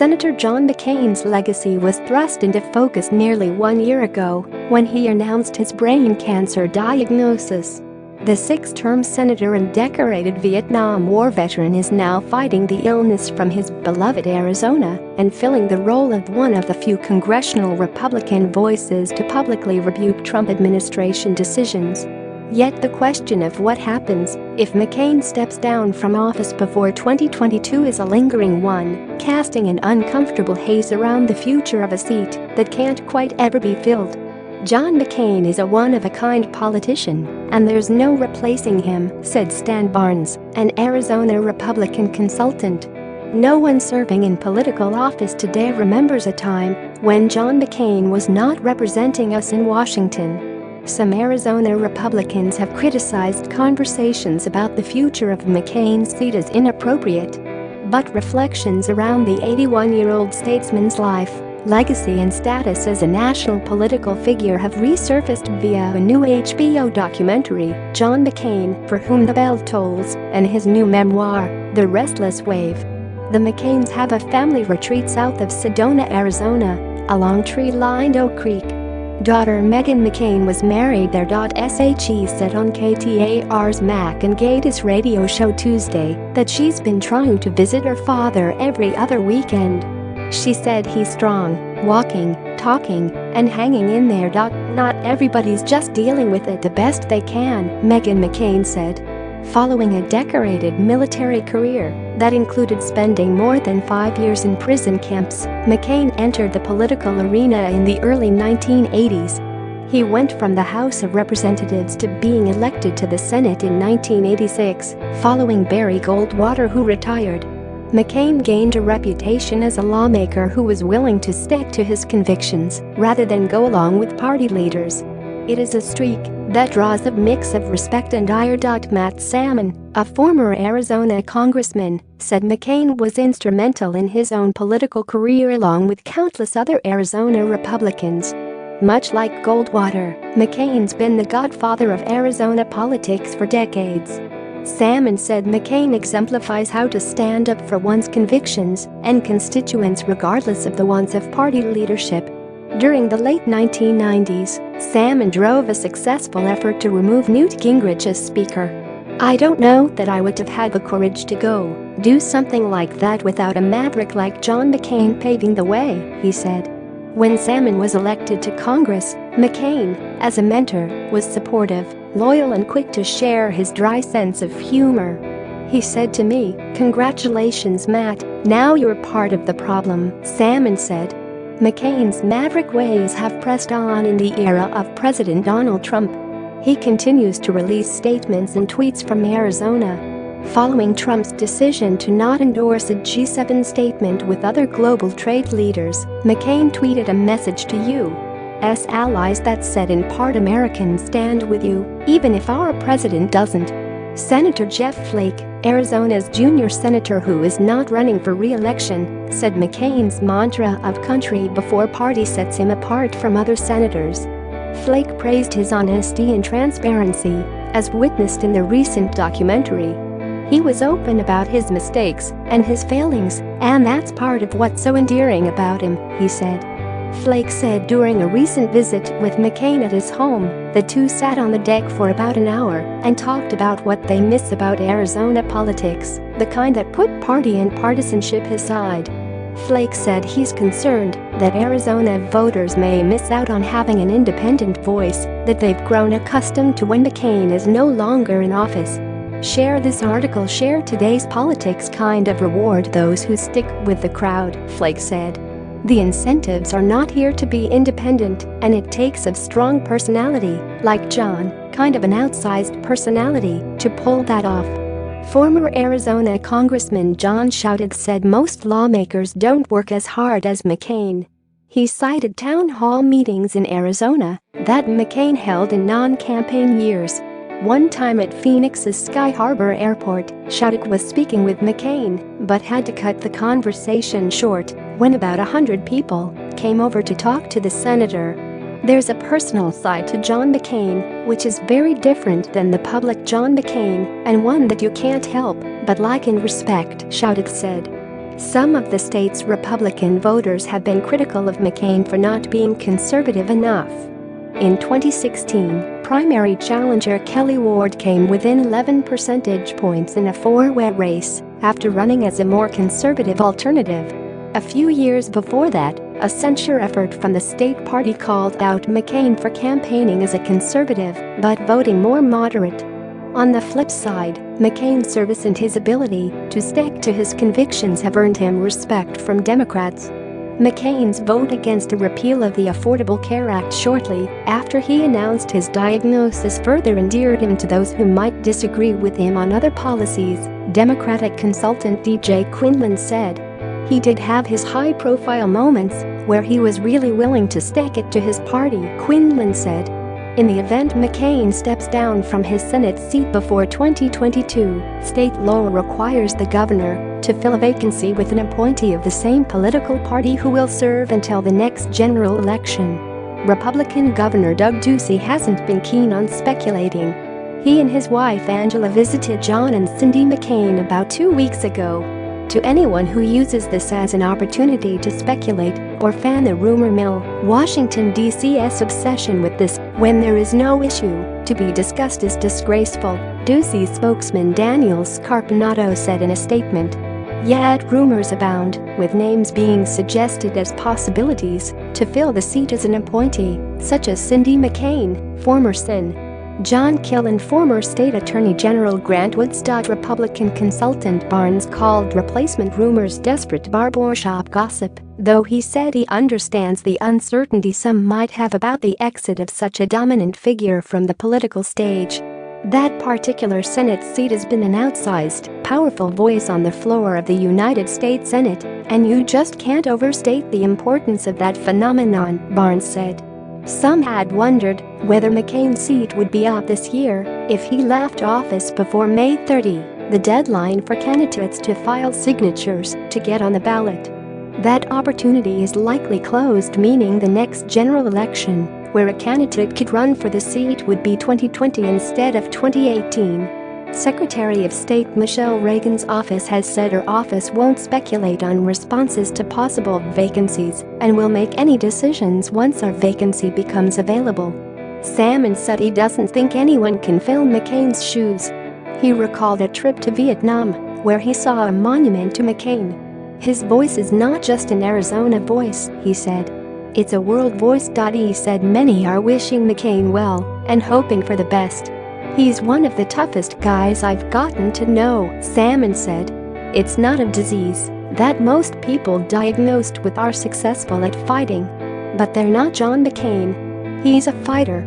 Senator John McCain's legacy was thrust into focus nearly 1 year ago when he announced his brain cancer diagnosis. The six-term senator and decorated Vietnam War veteran is now fighting the illness from his beloved Arizona and filling the role of one of the few congressional Republican voices to publicly rebuke Trump administration decisions. Yet the question of what happens if McCain steps down from office before 2022 is a lingering one, casting an uncomfortable haze around the future of a seat that can't quite ever be filled. John McCain is a one-of-a-kind politician, and there's no replacing him, said Stan Barnes, an Arizona Republican consultant. No one serving in political office today remembers a time when John McCain was not representing us in Washington. Some Arizona Republicans have criticized conversations about the future of McCain's seat as inappropriate. But reflections around the 81-year-old statesman's life, legacy and status as a national political figure have resurfaced via a new HBO documentary, John McCain, For Whom the Bell Tolls, and his new memoir, The Restless Wave. The McCains have a family retreat south of Sedona, Arizona, along tree-lined Oak Creek. Daughter Meghan McCain was married there.She said on KTAR's Mac and Gaydos radio show Tuesday that she's been trying to visit her father every other weekend. She said he's strong, walking, talking, and hanging in there. Not everybody's just dealing with it the best they can, Meghan McCain said. Following a decorated military career that included spending more than 5 years in prison camps, McCain entered the political arena in the early 1980s. He went from the House of Representatives to being elected to the Senate in 1986, following Barry Goldwater, who retired. McCain gained a reputation as a lawmaker who was willing to stick to his convictions rather than go along with party leaders. It is a streak that draws a mix of respect and ire.Matt Salmon, a former Arizona congressman, said McCain was instrumental in his own political career along with countless other Arizona Republicans. Much like Goldwater, McCain's been the godfather of Arizona politics for decades. Salmon said McCain exemplifies how to stand up for one's convictions and constituents regardless of the wants of party leadership. During the late 1990s, Salmon drove a successful effort to remove Newt Gingrich as Speaker. "I don't know that I would have had the courage to do something like that without a maverick like John McCain paving the way," he said. When Salmon was elected to Congress, McCain, as a mentor, was supportive, loyal and quick to share his dry sense of humor. "He said to me, 'Congratulations, Matt, now you're part of the problem,'" Salmon said. McCain's maverick ways have pressed on in the era of President Donald Trump. He continues to release statements and tweets from Arizona. Following Trump's decision to not endorse a G7 statement with other global trade leaders, McCain tweeted a message to U.S. allies that said in part, "Americans stand with you, even if our president doesn't." Senator Jeff Flake, Arizona's junior senator who is not running for re-election, said McCain's mantra of country before party sets him apart from other senators. Flake praised his honesty and transparency, as witnessed in the recent documentary. He was open about his mistakes and his failings, and that's part of what's so endearing about him, he said. Flake said during a recent visit with McCain at his home, the two sat on the deck for about an hour and talked about what they miss about Arizona politics, the kind that put party and partisanship aside. Flake said he's concerned that Arizona voters may miss out on having an independent voice that they've grown accustomed to when McCain is no longer in office. Share this article. Share today's politics kind of reward those who stick with the crowd, Flake said. The incentives are not here to be independent, and it takes a strong personality, like John, kind of an outsized personality, to pull that off. Former Arizona Congressman John Shouted said most lawmakers don't work as hard as McCain. He cited town hall meetings in Arizona that McCain held in non-campaign years. One time at Phoenix's Sky Harbor Airport, Shouted was speaking with McCain but had to cut the conversation short when about 100 people came over to talk to the senator. There's a personal side to John McCain which is very different than the public John McCain, and one that you can't help but like and respect, Shouted said. Some of the state's Republican voters have been critical of McCain for not being conservative enough. In 2016, primary challenger Kelly Ward came within 11 percentage points in a four-way race after running as a more conservative alternative. A few years before that, a censure effort from the state party called out McCain for campaigning as a conservative but voting more moderate. On the flip side, McCain's service and his ability to stick to his convictions have earned him respect from Democrats. McCain's vote against a repeal of the Affordable Care Act shortly after he announced his diagnosis further endeared him to those who might disagree with him on other policies, Democratic consultant DJ Quinlan said. He did have his high-profile moments where he was really willing to stick it to his party, Quinlan said. In the event McCain steps down from his Senate seat before 2022, state law requires the governor to fill a vacancy with an appointee of the same political party who will serve until the next general election. Republican Governor Doug Ducey hasn't been keen on speculating. He and his wife Angela visited John and Cindy McCain about 2 weeks ago. To anyone who uses this as an opportunity to speculate or fan the rumor mill, Washington, D.C.'s obsession with this "when there is no issue to be discussed is disgraceful," Ducey spokesman Daniel Scarpinato said in a statement. Yet rumors abound, with names being suggested as possibilities to fill the seat as an appointee, such as Cindy McCain, former Sen. John Kill and former State Attorney General Grant Woods. Republican consultant Barnes called replacement rumors desperate barbershop gossip, though he said he understands the uncertainty some might have about the exit of such a dominant figure from the political stage. That particular Senate seat has been an outsized, powerful voice on the floor of the United States Senate, and you just can't overstate the importance of that phenomenon, Barnes said. Some had wondered whether McCain's seat would be up this year if he left office before May 30, the deadline for candidates to file signatures to get on the ballot. That opportunity is likely closed, meaning the next general election, where a candidate could run for the seat, would be 2020 instead of 2018. Secretary of State Michelle Reagan's office has said her office won't speculate on responses to possible vacancies and will make any decisions once a vacancy becomes available. Salmon said he doesn't think anyone can fill McCain's shoes. He recalled a trip to Vietnam, where he saw a monument to McCain. His voice is not just an Arizona voice, he said. It's a world voice. He said many are wishing McCain well and hoping for the best. He's one of the toughest guys I've gotten to know, Salmon said. It's not a disease that most people diagnosed with are successful at fighting. But they're not John McCain. He's a fighter.